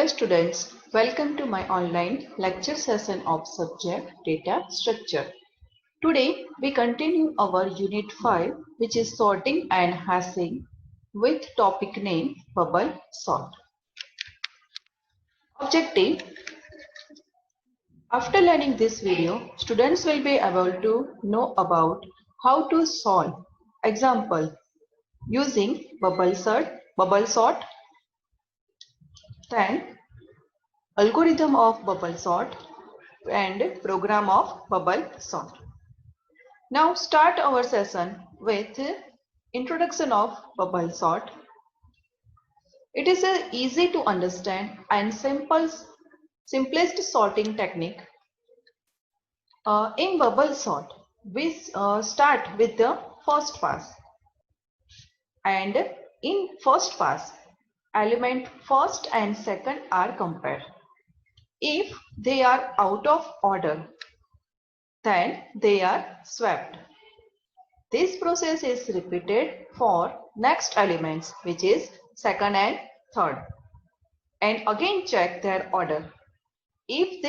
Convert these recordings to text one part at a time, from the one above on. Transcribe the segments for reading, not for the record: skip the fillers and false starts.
students, welcome to my online lecture session of subject data structure. Today we continue our unit 5, which is sorting and hashing, with topic name bubble sort. Objective: after learning this video, students will be able to know about how to solve. Example: using bubble sort, then algorithm of bubble sort and program of bubble sort. Now start our session with introduction of bubble sort. It is a easy to understand and simplest sorting technique. In bubble sort, we start with the first pass, and in first pass, element first and second are compared. If they are out of order, then they are swapped. This process is repeated for next elements, which is second and third, and again check their order. If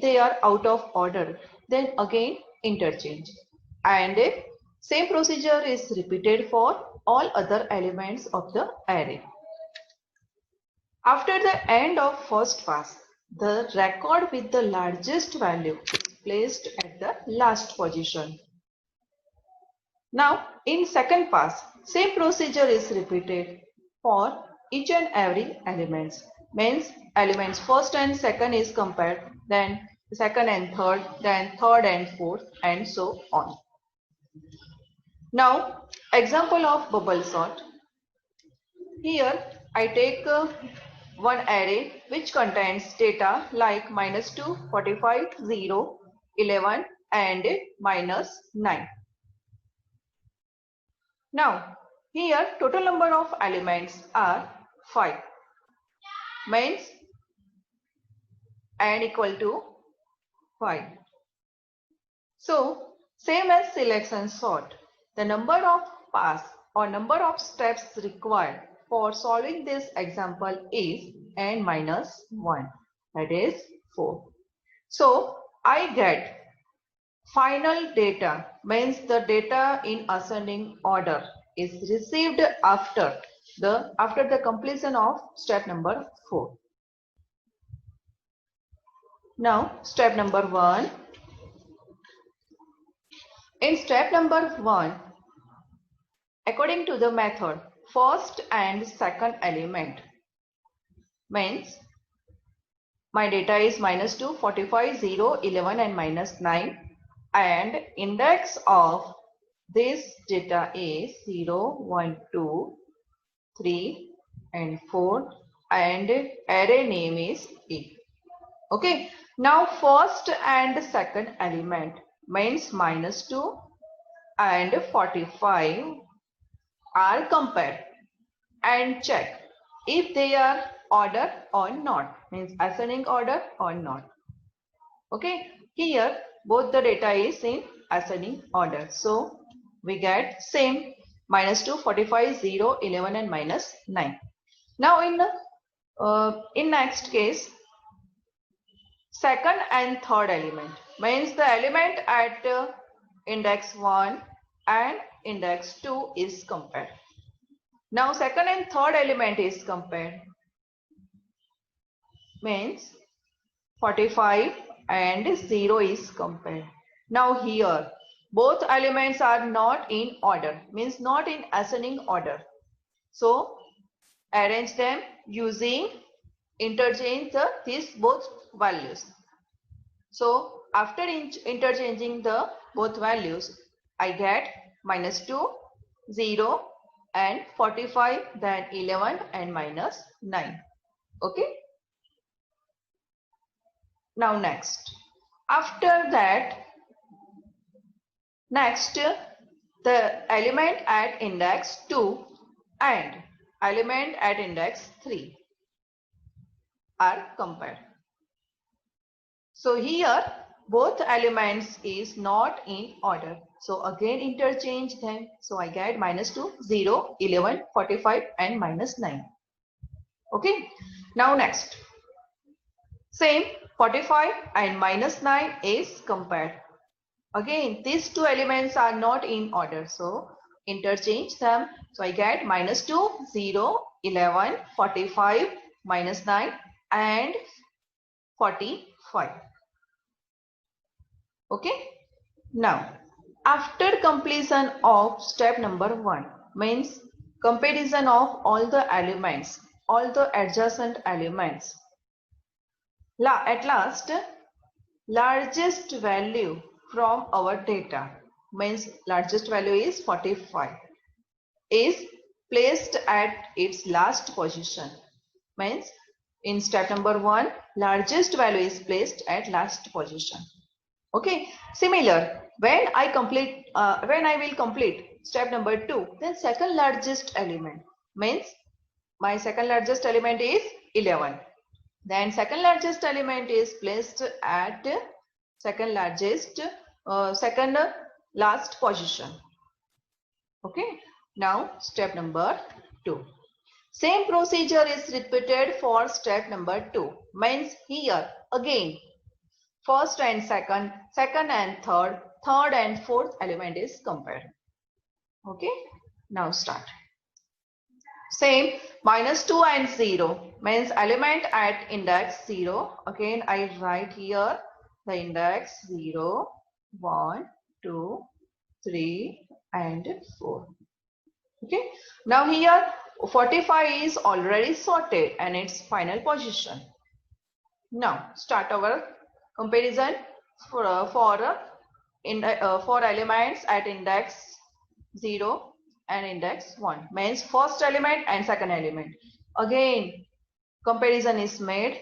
they are out of order, then again interchange, and same procedure is repeated for all other elements of the array. After the end of first pass, the record with the largest value is placed at the last position. Now in second pass, same procedure is repeated for each and every elements. Means elements first and second is compared, then second and third, then third and fourth, and so on. Now example of bubble sort. Here I take one array which contains data like -2, 45, 0, 11 and -9. Now here total number of elements are 5, means n equal to 5. So same as selection sort, the number of pass or number of steps required for solving this example is n-1, that is 4. So I get final data, means the data in ascending order is received after the completion of step number 4. Now step number 1. In step number 1, according to the method, first and second element, means my data is -2, 45, 0, 11 and -9, and index of this data is 0, 1, 2, 3 and 4, and array name is A. Okay, now first and second element means -2 and 45 are compared and check if they are order or not, means ascending order or not. Okay, here both the data is in ascending order, so we get same -2, 45, 0, 11 and -9. Now in next case, second and third element, means the element at index 1 and index 2 is compared. Now second and third element is compared, means 45 and 0 is compared. Now here both elements are not in order, means not in ascending order, so arrange them using interchange these both values. So after interchanging the both values, I get -2, 0 and 45, then 11 and -9. Okay. Now next, after that, next the element at index 2 and element at index 3 are compared. So here both elements is not in order, so again interchange them. So I get -2, 0, 11, 45 and -9. Okay. Now next, same 45 and minus 9 is compared. Again, these two elements are not in order, so interchange them. So I get minus 2, 0, 11, 45, minus 9 and 45. Okay. Now, after completion of step number 1, means comparison of all the elements, all the adjacent elements. At last, largest value from our data, means largest value is 45, is placed at its last position. Means in step number 1, largest value is placed at last position. Okay, similar, when I will complete step number 2, then second largest element, means my second largest element is 11. Then second largest element is placed at second last position. Okay, now step number 2. Same procedure is repeated for step number 2. Means here again, first and second, second and third, third and fourth element is compared. Okay, now start. Same, minus 2 and 0 means element at index 0. Again, I write here the index 0, 1, 2, 3 and 4. Okay, now here 45 is already sorted and its final position. Now start our comparison for elements at index 0 and index 1, means first element and second element. Again, comparison is made.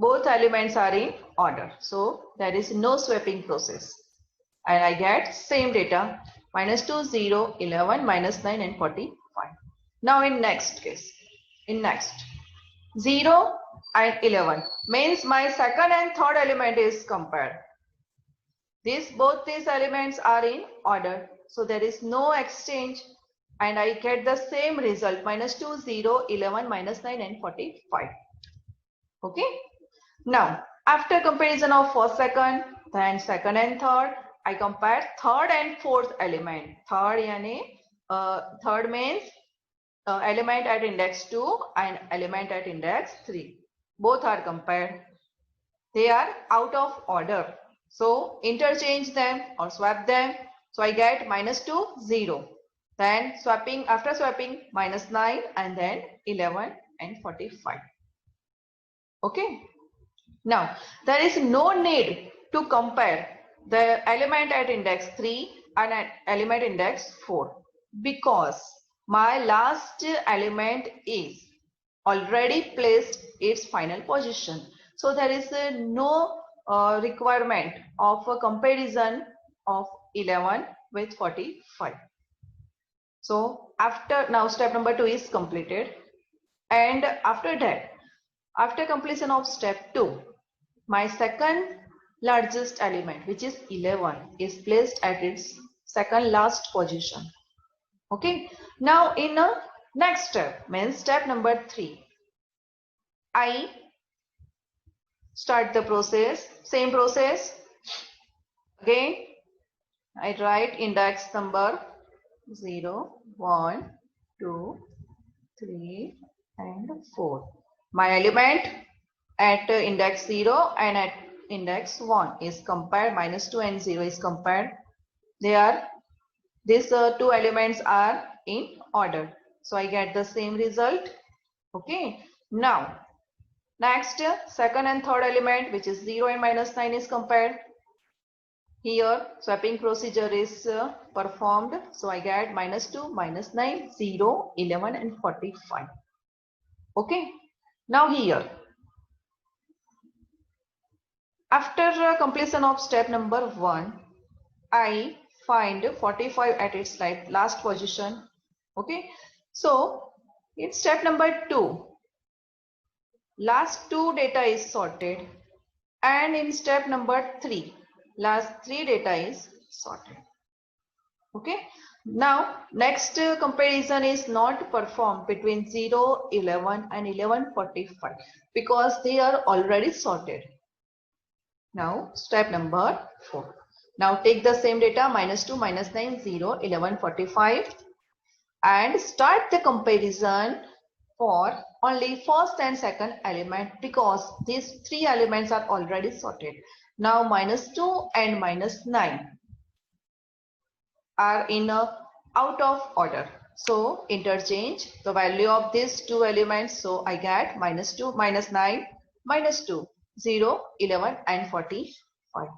Both elements are in order, so there is no swapping process. And I get same data, minus 2, 0, 11, minus 9 and 45. Now in next case, 0 and 11 means my second and third element is compared. Both these elements are in order, so there is no exchange and I get the same result, minus 2, 0, 11, minus 9 and 45. Okay. Now after comparison of first, second, then second and third, I compare third and fourth element. Third means element at index 2 and element at index 3. Both are compared. They are out of order. So interchange them or swap them. So I get minus 2, 0. Then after swapping minus 9 and then 11 and 45. Okay. Now there is no need to compare the element at index 3 and at element index 4 because my last element is already placed its final position. So there is no requirement of a comparison of 11 with 45. So now step number 2 is completed, and after that, after completion of step 2, my second largest element, which is 11, is placed at its second last position. Okay, now in a next step, means step number 3, I start the process, same process. Again, I write index number 0, 1, 2, 3 and 4. My element at index 0 and at index 1 is compared, minus 2 and 0 is compared. These two elements are in order. So I get the same result. Okay. Now, next, second and third element, which is 0 and minus 9 is compared. Here, swapping procedure is performed. So I get minus 2, minus 9, 0, 11 and 45. Okay. Now here, after completion of step number 1, I find 45 at its last position. Okay. So in step number 2, last 2 data is sorted, and in step number 3, last 3 data is sorted. Okay. Now, next comparison is not performed between 0, 11 and 11:45 because they are already sorted. Now, step number 4. Now, take the same data -2, -9, 0, 11:45 and start the comparison for only first and second element because these three elements are already sorted. Now, -2 and -9 are in out of order. So interchange the value of these two elements. So I get -2, -9, -2, 0, 11 and 45.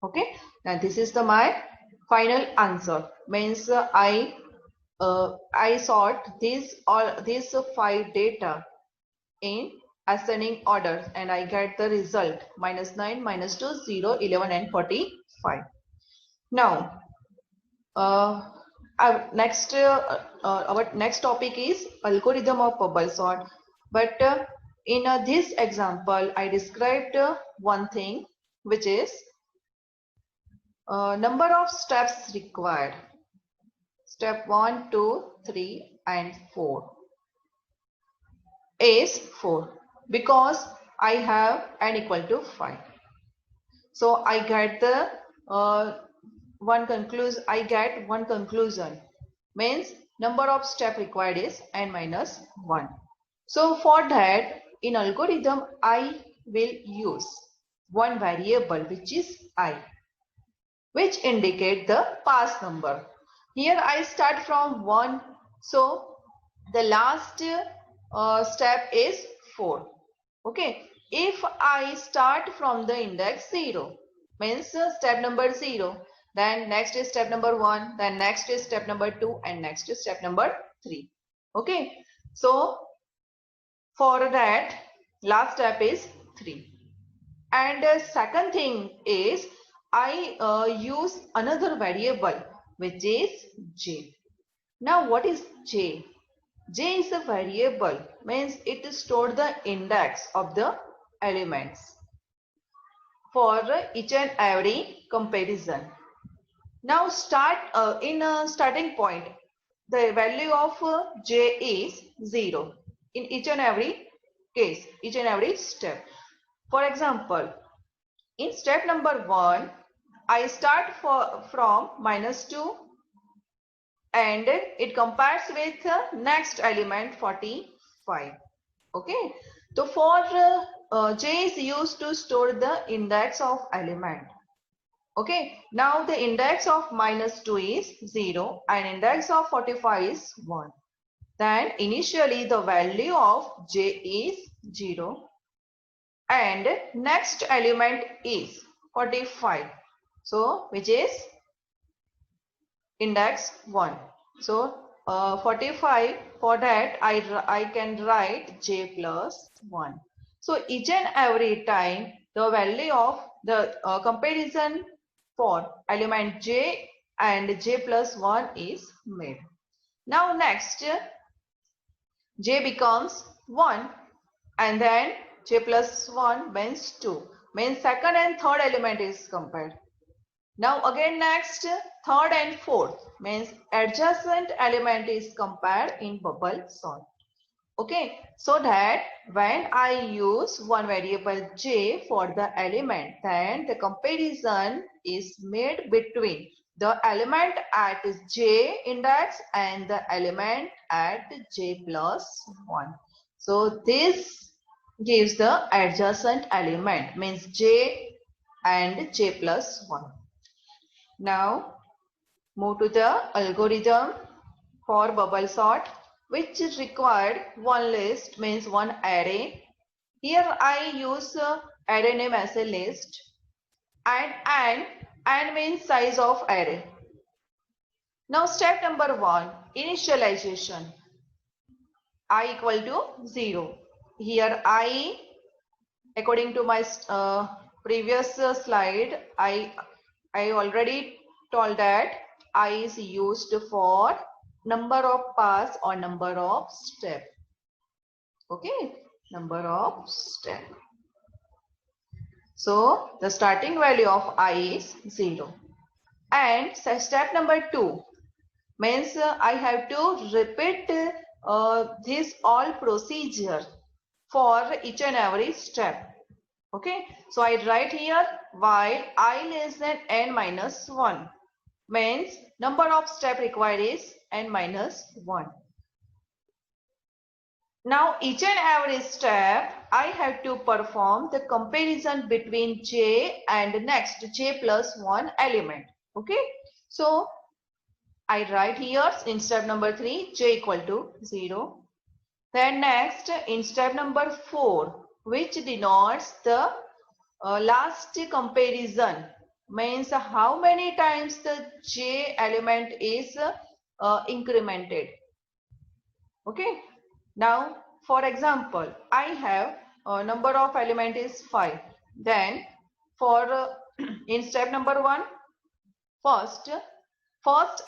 Okay. Now this is my final answer. Means I sort these 5 data in ascending order and I get the result -9, -2, 0, 11 and 45. Now our next topic is algorithm of bubble sort. But in this example, I described one thing, which is number of steps required. Step 1, 2, 3, and 4 is 4 because I have n equal to 5. So I get the I get one conclusion, means number of step required is n minus 1. So for that, in algorithm I will use one variable which is I, which indicate the pass number. Here I start from 1, so the last step is 4. Okay, if I start from the index 0, means step number 0, then next is step number 1, then next is step number 2, and next is step number 3. Okay, so for that last step is 3. And second thing is I use another variable which is j. Now what is j? J is a variable, means it stores the index of the elements for each and every comparison. Now in a starting point, the value of j is 0 in each and every case, each and every step. For example, in step number 1, I start from -2 and it compares with next element 45. Okay, so for j is used to store the index of element. Okay, now the index of -2 is 0 and index of 45 is 1. Then initially the value of j is 0 and next element is 45. So which is index 1. So 45, for that I can write j plus 1. So each and every time the value of the comparison for element j and j plus 1 is made. Now next j becomes 1 and then j plus 1 means 2, means second and third element is compared. Now again next third and fourth means adjacent element is compared in bubble sort. Okay, so that when I use one variable j for the element, then the comparison is made between the element at j index and the element at j plus 1. So this gives the adjacent element, means j and j plus 1. Now move to the algorithm for bubble sort, which is required one list, means one array. Here I use array name as a list and n means size of array. Now step number 1, initialization. I equal to 0. Here I, according to my previous slide, I already told that I is used for number of pass or number of step. Okay, number of step. So the starting value of I is 0. And step number 2, Means I have to repeat this all procedure for each and every step. Okay, so I write here while I less than n minus 1, means number of step required is n minus 1. Now each and every step I have to perform the comparison between j and next j plus 1 element. Okay, so I write here in step number 3 j equal to 0. Then next in step number 4, which denotes the last comparison, means how many times the j element is incremented. Okay, now for example I have number of element is 5. Then for in step number 1, first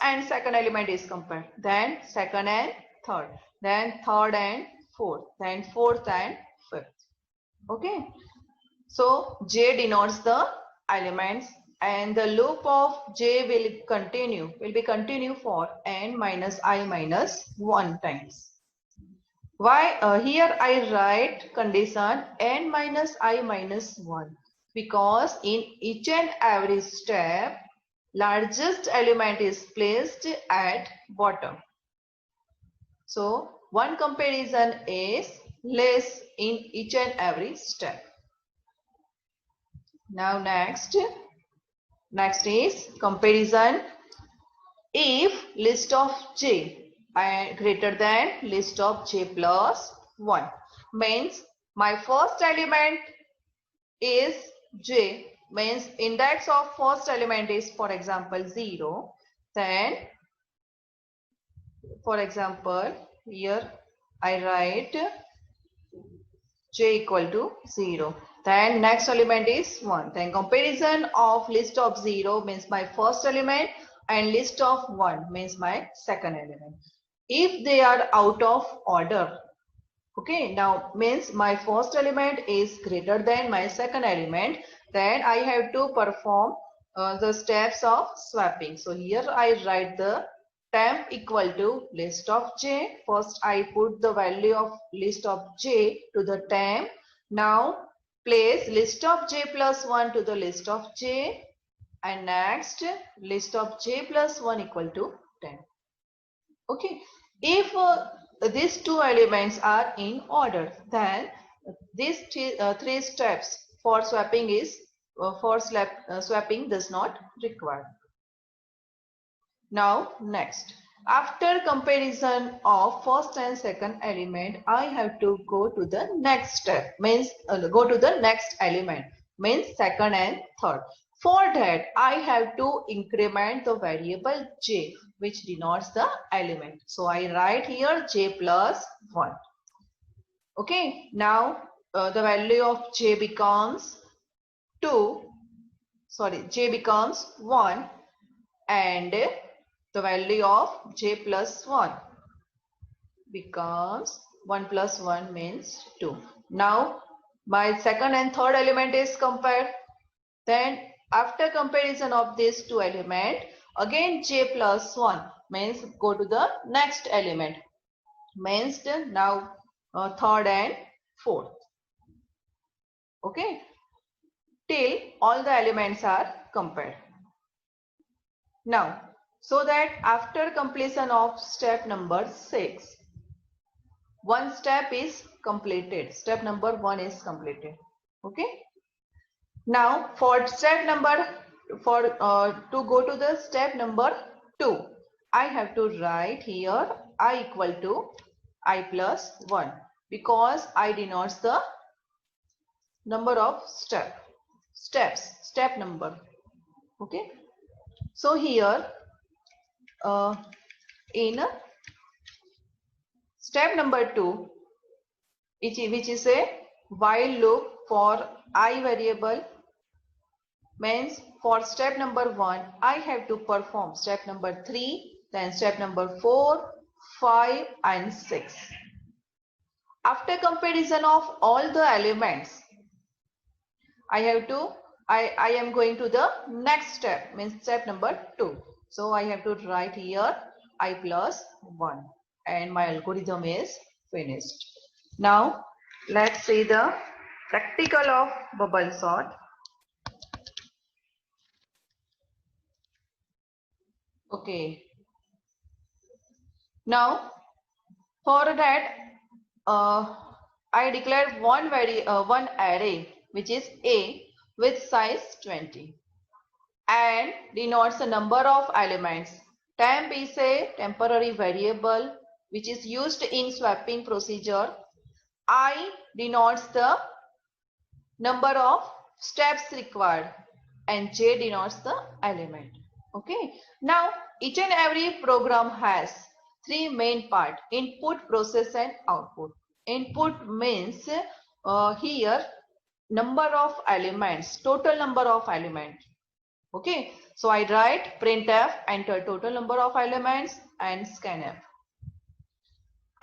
and second element is compared, then second and third, then third and fourth, then fourth and fifth. Okay, so j denotes the elements and the loop of j will be continue for n minus I minus 1 times. Why here I write condition n minus I minus 1, because in each and every step largest element is placed at bottom. So one comparison is less in each and every step. Now next is comparison if list of j greater than list of j plus 1, means my first element is j, means index of first element is for example 0, then for example here I write j equal to 0, then next element is 1, then comparison of list of 0 means my first element and list of 1 means my second element. If they are out of order, okay, now means my first element is greater than my second element, then I have to perform the steps of swapping. So here I write the temp equal to list of j. First I put the value of list of j to the temp. Now place list of j plus 1 to the list of j, and next list of j plus 1 equal to 10. Okay, if these two elements are in order, then these three steps for swapping is swapping does not require. Now next, after comparison of first and second element, I have to go to the next step, means go to the next element, means second and third. For that I have to increment the variable j, which denotes the element. So I write here j plus 1. Okay, now the value of j becomes 1, and the value of j plus 1 becomes 1 plus 1 means 2. Now my second and third element is compared. Then after comparison of these two elements, again j plus 1 means go to the next element, means now third and fourth. Okay, till all the elements are compared. Now, so that after completion of step number 6, one step is completed. Step number 1 is completed. Okay. Now for step number to go to the step number 2, I have to write here I equal to I plus 1, because I denotes the number of step number. Okay. So here in step number 2, which is a while loop for I variable, means for step number 1 I have to perform step number 3, then step number 4, 5 and 6. After comparison of all the elements, I am going to the next step, means step number 2. So I have to write here I plus 1, and my algorithm is finished. Now let's see the practical of bubble sort. Okay, now for that I declared one array which is A with size 20 and denotes the number of elements. Temp is a temporary variable which is used in swapping procedure. I denotes the number of steps required and J denotes the element. Okay. Now each and every program has three main parts: input, process and output. Input means here number of elements, total number of elements. Okay, so I write printf, enter total number of elements and scanf.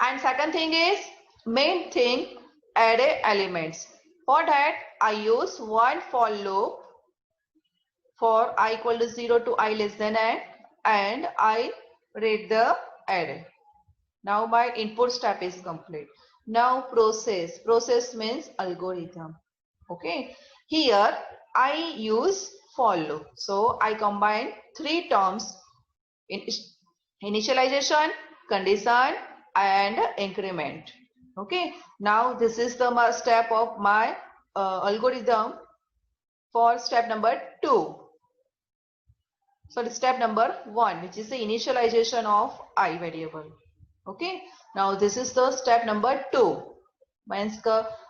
And second thing is main thing, array elements. For that I use one for loop for I equal to 0 to I less than n, and I read the array. Now my input step is complete. Now process means algorithm. Okay, here I use for loop. So I combine three terms: initialization, condition and increment. Okay, now this is the step of my algorithm for step number 2. So step number 1, which is the initialization of I variable. Okay, now this is the step number 2, means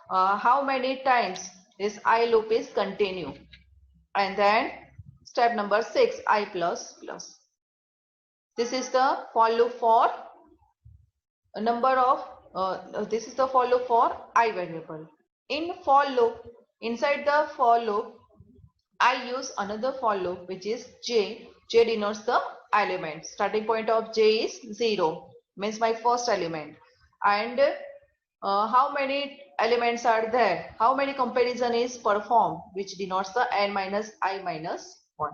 how many times this I loop is continue. And then step number 6, I plus plus. This is the for loop for a number of this is the for loop for I variable. In for loop, inside the for loop, I use another for loop which is J. J denotes the element. Starting point of J is 0, means my first element. And how many elements are there? How many comparison is performed, which denotes the n minus I minus 1.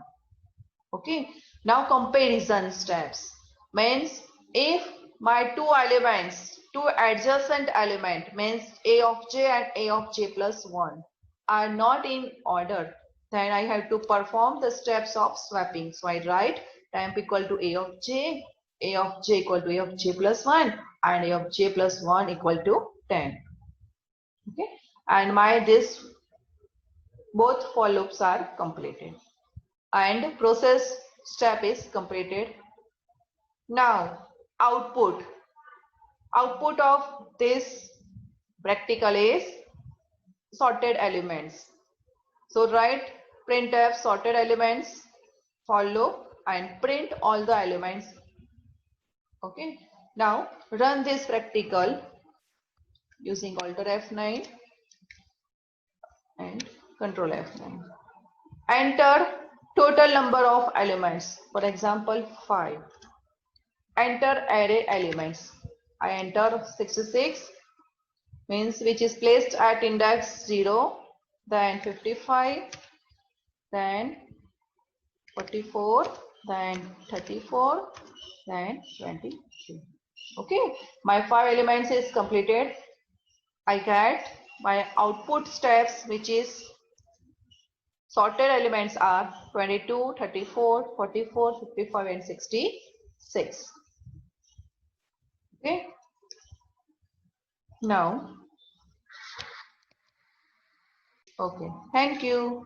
Okay. Now comparison steps means if my two elements, two adjacent element means A of J and A of J plus 1 are not in order, then I have to perform the steps of swapping. So I write temp equal to A of J equal to A of J plus 1 and A of J plus 1 equal to 10. Okay, and my this both for loops are completed and process step is completed. Now output of this practical is sorted elements. So write printf sorted elements for loop and print all the elements. Okay, now run this practical using Alt F9 and Control F9. Enter total number of elements, for example 5. Enter array elements. I enter 66, means which is placed at index 0, then 55, then 44, then 34, then 23. Okay, my 5 elements is completed. I get my output steps, which is sorted elements are 22, 34, 44, 55 and 66. Okay, now, okay, thank you.